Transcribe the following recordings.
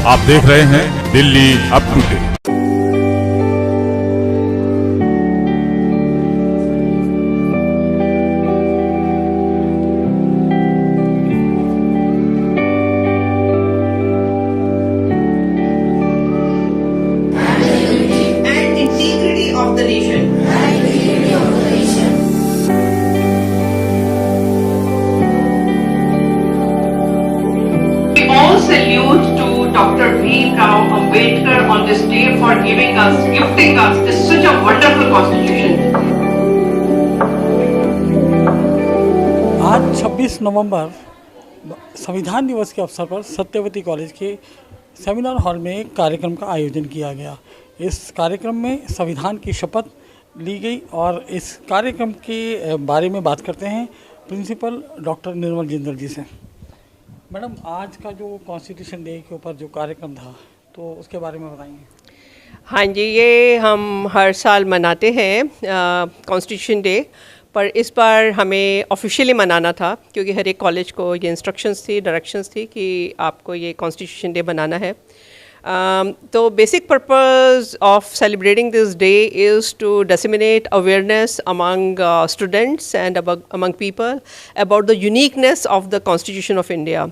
आप देख रहे हैं Delhi up to date. and integrity of the nation. We all salute to Dr. Bhim Rao Ambedkar on this day for gifting us this such a wonderful constitution. आज 26 नवंबर संविधान दिवस के अवसर पर सत्यवती कॉलेज के सेमिनार हॉल में एक कार्यक्रम का आयोजन किया गया। इस कार्यक्रम में संविधान की शपथ ली गई और इस कार्यक्रम के बारे में बात करते हैं प्रिंसिपल डॉक्टर निर्मल जिंदल जी से। मैडम, आज का जो कॉन्स्टिट्यूशन डे के ऊपर जो कार्यक्रम था तो उसके बारे में बताएंगे। हाँ जी, ये हम हर साल मनाते हैं कॉन्स्टिट्यूशन डे, पर इस बार हमें ऑफिशियली मनाना था क्योंकि हर एक कॉलेज को ये इंस्ट्रक्शंस थी, डायरेक्शंस थी कि आपको ये कॉन्स्टिट्यूशन डे बनाना है। तो basic purpose of celebrating this day is to disseminate awareness among students and among people about the uniqueness of the constitution of India.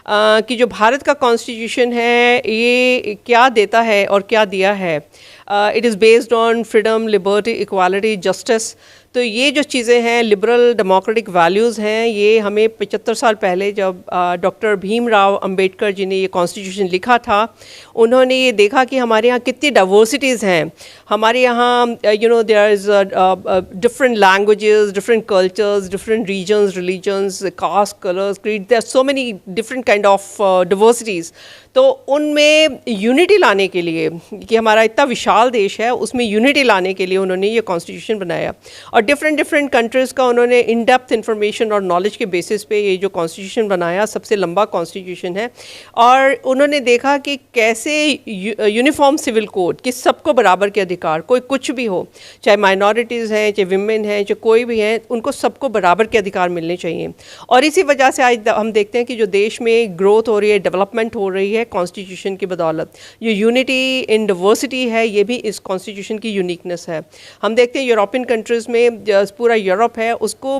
कि जो भारत का कॉन्स्टिट्यूशन है ये क्या देता है और क्या दिया है। It is based on freedom, liberty, equality, justice. तो ये जो चीज़ें हैं, लिबरल डेमोक्रेटिक वैल्यूज़ हैं, ये हमें 75 साल पहले जब डॉक्टर भीमराव अंबेडकर जी ने ये कॉन्स्टिट्यूशन लिखा था, उन्होंने ये देखा कि हमारे यहाँ कितनी डाइवर्सिटीज़ हैं। हमारे यहाँ there is different languages, different cultures, different regions, religions, caste, colours, creed, there are so many different kind of diversities. तो उनमें यूनिटी लाने के लिए, कि हमारा इतना विशाल देश है, उसमें यूनिटी लाने के लिए उन्होंने ये कॉन्स्टिट्यूशन बनाया और डिफरेंट कंट्रीज़ का उन्होंने इन डेप्थ इंफॉर्मेशन और नॉलेज के बेसिस पे ये जो कॉन्स्टिट्यूशन बनाया, सबसे लंबा कॉन्स्टिट्यूशन है। और उन्होंने देखा कि कैसे यूनिफॉर्म सिविल कोड, कि सबको बराबर के अधिकार, कोई कुछ भी हो, चाहे माइनॉरिटीज़ हैं, चाहे विमेन हैं, चाहे कोई भी हैं, उनको सबको बराबर के अधिकार मिलने चाहिए। और इसी वजह से आज हम देखते हैं कि जो देश में ग्रोथ हो रही है, डेवलपमेंट हो रही है कॉन्स्टिट्यूशन की बदौलत। ये यूनिटी इन डाइवर्सिटी है, ये भी इस कॉन्स्टिट्यूशन की यूनिकनेस है। हम देखते हैं यूरोपियन कंट्रीज़ में, पूरा यूरोप है उसको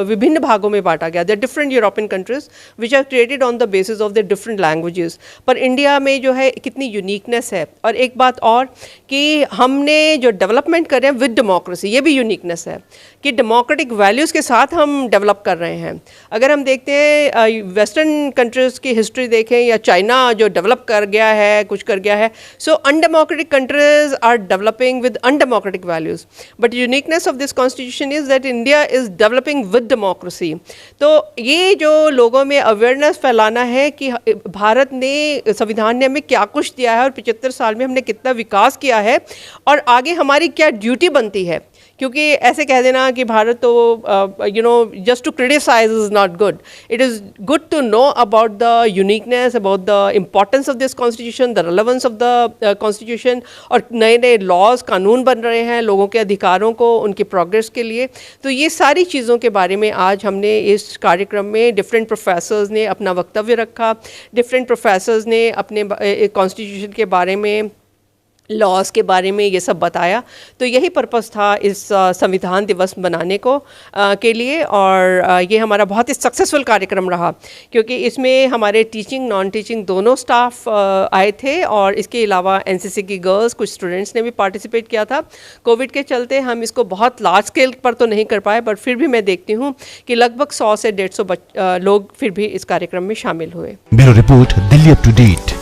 विभिन्न भागों में बांटा गया। There different European countries which are created on the basis of the different languages. पर इंडिया में जो है कितनी यूनिकनेस है। और एक बात और कि हमने जो डेवलपमेंट कर रहे हैं विद डेमोक्रेसी, ये भी यूनिकनेस है कि डेमोक्रेटिक वैल्यूज़ के साथ हम डेवलप कर रहे हैं। अगर हम देखते हैं वेस्टर्न कंट्रीज़ की हिस्ट्री देखें या चाइना जो डेवलप कर गया है, कुछ कर गया है, so undemocratic countries are developing with undemocratic values. But uniqueness of this constitution is that India is developing with democracy. तो ये जो लोगों में अवेयरनेस फैलाना है कि भारत ने, संविधान ने हमें क्या कुछ दिया है और 75 साल में हमने कितना विकास किया है और आगे हमारी क्या ड्यूटी बनती है। क्योंकि ऐसे कह देना कि भारत तो just to criticise is not good. It is good to know about the uniqueness, about the importance of this constitution, the relevance of the constitution. और नए नए लॉज, कानून बन रहे हैं लोगों के अधिकारों को, उनकी प्रोग्रेस के लिए। तो ये सारी चीज़ों के बारे में आज हमने इस कार्यक्रम में डिफरेंट प्रोफेसर्स ने अपना वक्तव्य रखा। डिफरेंट प्रोफेसर्स ने अपने कॉन्स्टिट्यूशन के बारे में, लॉज के बारे में ये सब बताया। तो यही पर्पस था इस संविधान दिवस बनाने को के लिए। और ये हमारा बहुत ही सक्सेसफुल कार्यक्रम रहा क्योंकि इसमें हमारे टीचिंग, नॉन टीचिंग दोनों स्टाफ आए थे और इसके अलावा एनसीसी की गर्ल्स, कुछ स्टूडेंट्स ने भी पार्टिसिपेट किया था। कोविड के चलते हम इसको बहुत लार्ज स्केल पर तो नहीं कर पाए, बट फिर भी मैं देखती हूँ कि लगभग 100 से 150 लोग फिर भी इस कार्यक्रम में शामिल हुए। Bureau report, Delhi up to date.